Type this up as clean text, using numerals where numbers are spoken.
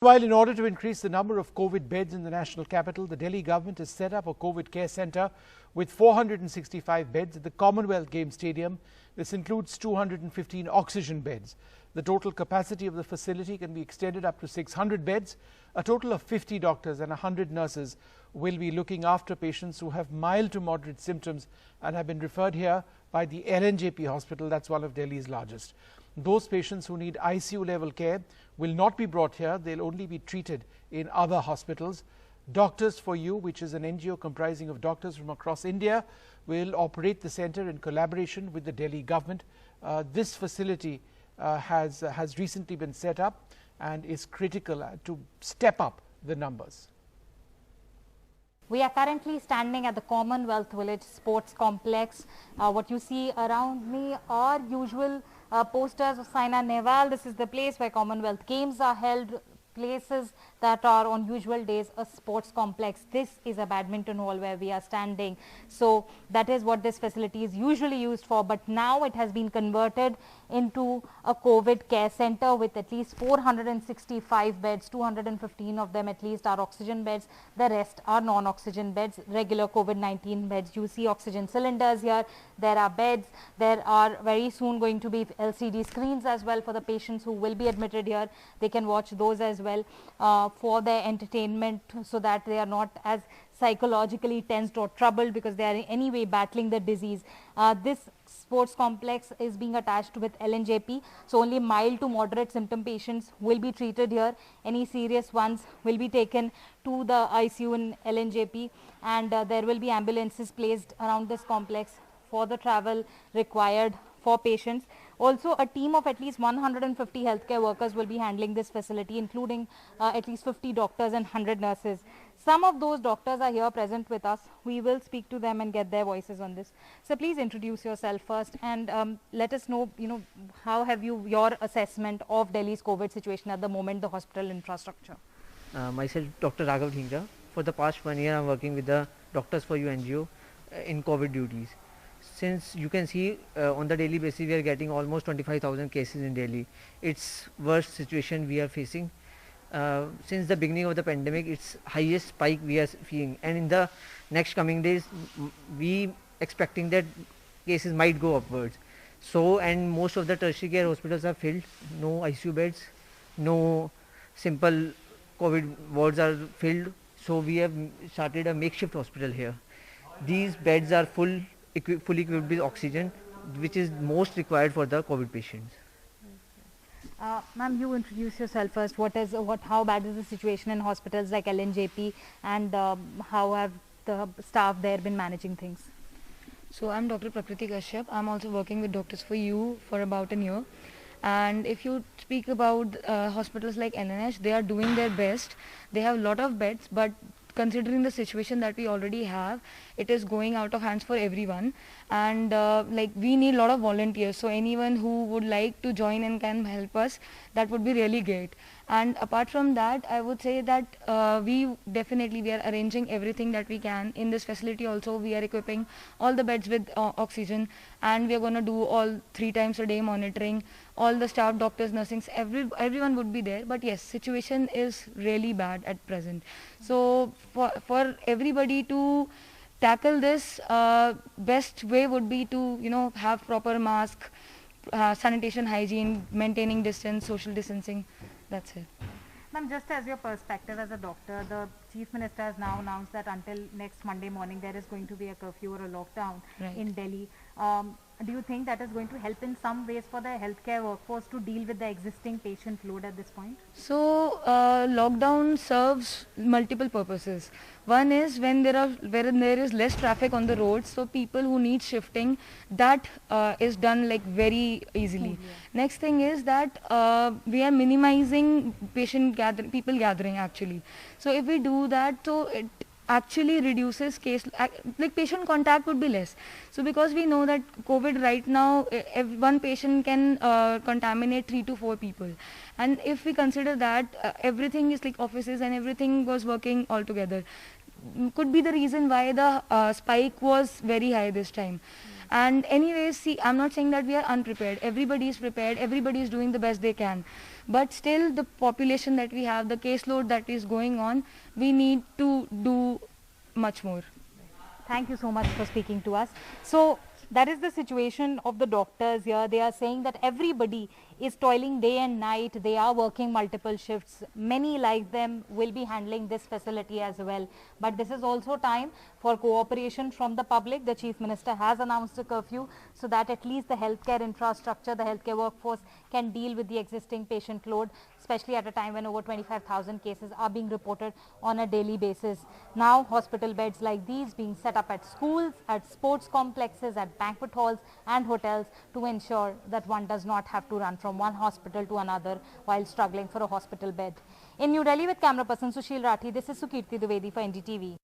While in order to increase the number of COVID beds in the national capital, the Delhi government has set up a COVID care centre with 465 beds at the Commonwealth Games Stadium. This includes 215 oxygen beds. The total capacity of the facility can be extended up to 600 beds. A total of 50 doctors and 100 nurses will be looking after patients who have mild to moderate symptoms and have been referred here by the LNJP hospital. That's one of Delhi's largest. Those patients who need ICU level care will not be brought here. They'll only be treated in other hospitals. Doctors for You, which is an NGO comprising of doctors from across India, will operate the centre in collaboration with the Delhi government. This facility has recently been set up and is critical to step up the numbers. We are currently standing at the Commonwealth Village Sports Complex. What you see around me are usual posters of Saina Nehwal. This is the place where Commonwealth Games are held, places that are on usual days a sports complex. This is a badminton hall where we are standing. So that is what this facility is usually used for, but now it has been converted into a COVID care center with at least 465 beds, 215 of them at least are oxygen beds, the rest are non-oxygen beds, regular COVID-19 beds. You see oxygen cylinders here, there are beds, there are very soon going to be LCD screens as well for the patients who will be admitted here. They can watch those as well for their entertainment, so that they are not as psychologically tensed or troubled because they are anyway battling the disease. This sports complex is being attached with LNJP, so only mild to moderate symptom patients will be treated here. Any serious ones will be taken to the ICU in LNJP, and there will be ambulances placed around this complex for the travel required for patients. Also, a team of at least 150 healthcare workers will be handling this facility, including at least 50 doctors and 100 nurses. Some of those doctors are here present with us. We will speak to them and get their voices on this. So please introduce yourself first and let us know, how have your assessment of Delhi's COVID situation at the moment, the hospital infrastructure. Myself, Dr. Raghav Dhingra. For the past 1 year, I'm working with the Doctors for You NGO in COVID duties. Since you can see on the daily basis, we are getting almost 25,000 cases in Delhi. It's worst situation we are facing. Since the beginning of the pandemic, it's highest spike we are seeing, and in the next coming days, we expecting that cases might go upwards. So, and most of the tertiary care hospitals are filled, no ICU beds, no simple COVID wards are filled. So we have started a makeshift hospital here. These beds are fully equipped with oxygen, which is most required for the COVID patients. Ma'am, you introduce yourself first. How bad is the situation in hospitals like LNJP, and how have the staff there been managing things? So I'm Dr. Prakriti Kashyap. I'm also working with Doctors for You for about a year. And if you speak about hospitals like LNH, they are doing their best. They have a lot of beds, but considering the situation that we already have, it is going out of hands for everyone, and we need a lot of volunteers, so anyone who would like to join and can help us, that would be really great. And apart from that, I would say that we are arranging everything that we can in this facility. Also, we are equipping all the beds with oxygen, and we are going to do all 3 times a day monitoring. All the staff, doctors, nursing, everyone would be there. But yes, situation is really bad at present. So for everybody to tackle this, best way would be to have proper mask, sanitation, hygiene, maintaining distance, social distancing. That's it. Ma'am, just as your perspective as a doctor, the Chief Minister has now announced that until next Monday morning there is going to be a curfew or a lockdown in Delhi. Do you think that is going to help in some ways for the healthcare workforce to deal with the existing patient load at this point? So lockdown serves multiple purposes. One is when there is less traffic on the roads, so people who need shifting, that is done very easily. Next thing is that we are minimizing people gathering actually. So if we do that, so it actually reduces patient contact would be less. So because we know that COVID right now, one patient can contaminate 3 to 4 people, and if we consider that everything is offices and everything was working all together, could be the reason why the spike was very high this time. And anyways, see, I'm not saying that we are unprepared. Everybody is prepared. Everybody is doing the best they can. but still the population that we have, the caseload that is going on, we need to do much more. Thank you so much for speaking to us. So that is the situation of the doctors here. They are saying that everybody is toiling day and night. They are working multiple shifts. Many like them will be handling this facility as well. But this is also time for cooperation from the public. The Chief Minister has announced a curfew so that at least the healthcare infrastructure, the healthcare workforce can deal with the existing patient load, especially at a time when over 25,000 cases are being reported on a daily basis. Now, hospital beds like these being set up at schools, at sports complexes, at banquet halls and hotels to ensure that one does not have to run from one hospital to another while struggling for a hospital bed. In New Delhi with camera person Sushil Rathi, this is Sukirti Dwivedi for NDTV.